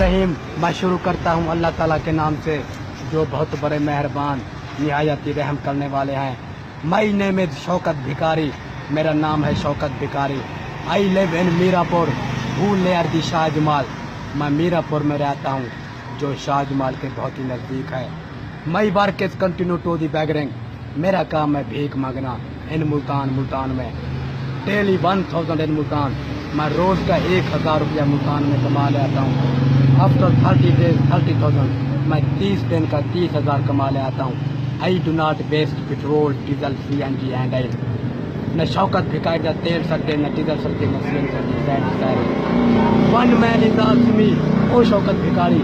रहीम। मैं शुरू करता हूँ अल्लाह ताला के नाम से जो बहुत बड़े मेहरबान निहायत ही रहम करने वाले हैं। माई नेम इज शौकत भिखारी, मेरा नाम है शौकत भिखारी। I live in Mirapur who near the Shahjamal. मैं मीरापुर में रहता हूँ जो शाहजमाल के बहुत ही नज़दीक है। My work is continue to the begging, मेरा काम है भीख मांगना इन मुल्तान में। डेली 1000 इन मुल्तान, मैं रोज़ का 1000 रुपया मुल्तान में कमा लेता हूँ। आफ्टर 30 डेज 30,000, मैं 30 दिन का 30,000 कमा ले आता हूँ। I do not waste petrol diesel CNG and oil. न शौकत भिखारी न तेल सकते न डीजल सकते न CNG। One man is asked me, oh Shaukat भिखारी,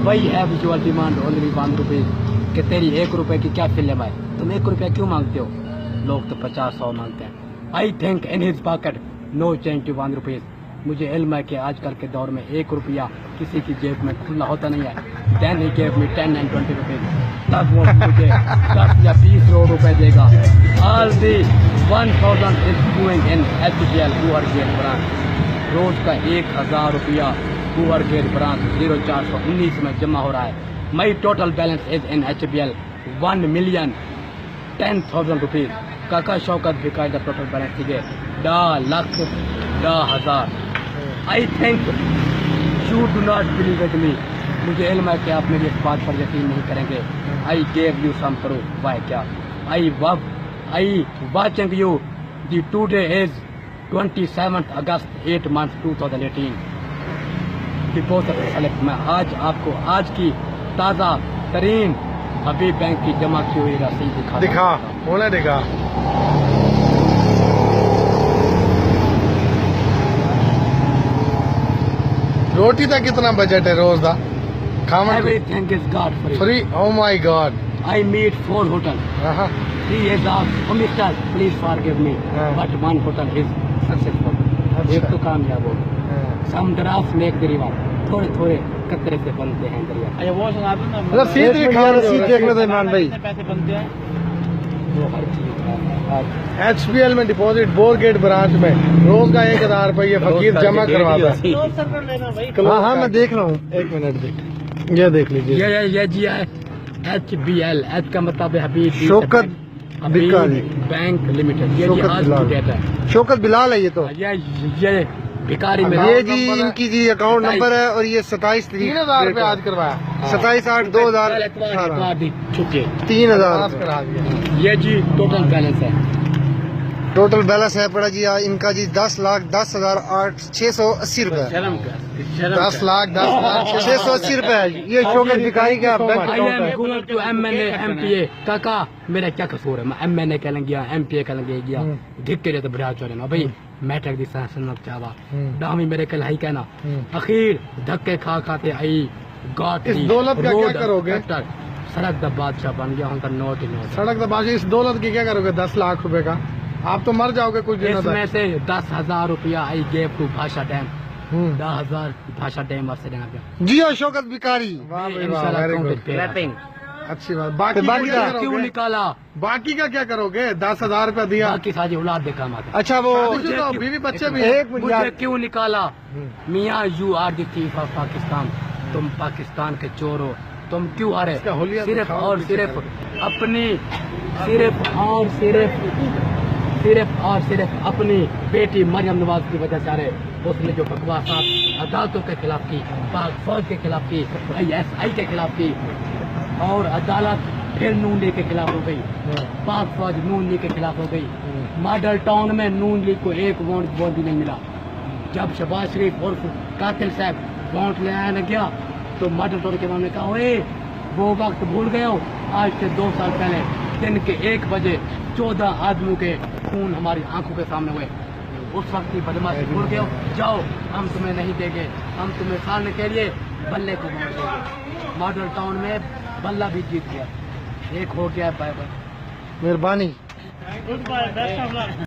वही हैव योर डिमांड ओनली 1 रुपये, कि तेरी 1 रुपये की क्या फिल्म है, तुम 1 रुपया क्यों मांगते हो? लोग तो 50-100 मांगते हैं। I think in his pocket no change to 1 rupees. मुझे इल्म है कि आजकल के दौर में 1 रुपया किसी की जेब में खुला होता नहीं है। Then he gave me 10 and 20 rupees. तब वो मुझे 10 या 20 रुपए देगा। All the 1000 is going in HBL poor gate branch. रोज का 1000 रुपया पुअर गेट ब्रांच 0419 में जमा हो रहा है। माई total balance is in HBL 1,10,000 rupees. काका शौकत भिखारी का टोटल बैलेंस ठीक है 10,10,000। I think you do not believe with me. मुझे इल्म है कि आप मेरी इस बात पर यकीन नहीं करेंगे। I gave you some proof. Why क्या? I watching you the today is 27 August 8 month 2018। Deposit मैं आज आपको आज की ताज़ा तरीन अभी बैंक की जमा की हुई रसीद दिखा होना दिखा। रोटी का कितना बजट है रोज का? Everything is God free. Free? Oh my God. I meet 4 hotels. 3 is asked, oh Mister, please forgive me, but 1 hotel is successful. एक तो कामयाब हो। Some drafts make the river. थोड़े थोड़े कतरे से बनते हैं दरिया। वो सुना दो ना। रसीद दिखा, रसीद देखने दो इमरान भाई। पैसे बनते हैं वो हर चीज HBL में डिपॉजिट बोरगेट ब्रांच में रोज का 1000 रुपये फकीर जमा करवाता है। तो सर्वर लेना भाई। हाँ मैं देख रहा हूँ, 1 मिनट देख, ये देख लीजिए। ये जी है HBL। H का मतलब है हबीब शौकत भिखारी बैंक लिमिटेड। ये जी आज की डेट है। शौकत बिलाल है ये तो। ये भिखारी में ये जी इनकी जी अकाउंट नंबर है और ये 27 तारीख 3000 रुपये आज करवाया। 27/8/2018 छुट्टी 3000। ये जी टोटल बैलेंस है। टोटल बैलेंस है पड़ा जी इनका जी 10,10,680 रुपए। 10,10,680 रुपए है। ये शौकत भिखारी का बैंक अकाउंट है। To MNA MPA। काका मेरा क्या कसूर है? मैं MNA कहने गया, MPA कहने गया, धिक के तो बड़ा चोरे ना भाई। मैट्रिक दी संसद चावा डामी मेरे कल है कहना। अखीर धक्के खाते आई गॉट इस दौलत का क्या करोगे? सड़क दा बादशाह बन गया, उनका नोट ही नोट। सड़क दा बादशाह। इस दौलत की क्या करोगे? 10 लाख रुपए का आप तो मर जाओगे कुछ दिनों तक। इसमें से 10,000 रुपया आई गेव टू भाषा डैम। 10,000 भाषा डैम वास्ते देना पे। जी शौकत भिखारी। अच्छी बात। बाकी का क्यों निकाला? बाकी का क्या करोगे? 10,000 रुपया दिया। बाकी सारी औलाद दे काम आता। अच्छा वो बीवी बच्चे भी मुझे क्यों निकाला? मियाँ you are the thief of Pakistan. तुम पाकिस्तान के चोर हो। तुम क्यों हारे? सिर्फ और सिर्फ अपनी सिर्फ और सिर्फ अपनी बेटी मरियम नवाज की वजह से हारे। उसने जो बकवासात अदालतों के खिलाफ की, पाक फौज के खिलाफ की, ISI के खिलाफ की, और अदालत फिर नून लीग के खिलाफ हो गई। पाक फौज नून लीग के खिलाफ हो गई। मॉडल टाउन में नून लीग को 1 वोट भी नहीं मिला। जब शहबाज शरीफ और कातिल साहब वोट ले आने गया तो मॉडल टाउन के मामले कहा ओए वो वक्त भूल गए हो? आज से 2 साल पहले दिन के 1 बजे 14 आदमियों के खून हमारी आंखों के सामने हुए। उस वक्त की बदमाशी भूल गए हो? जाओ, हम तुम्हें नहीं देंगे। हम तुम्हें सालने के लिए बल्ले को वोट देंगे। मॉडल टाउन में बल्ला भी जीत गया। 1 हो गया। Bye bye. मेहरबानी। Good bye, best of luck.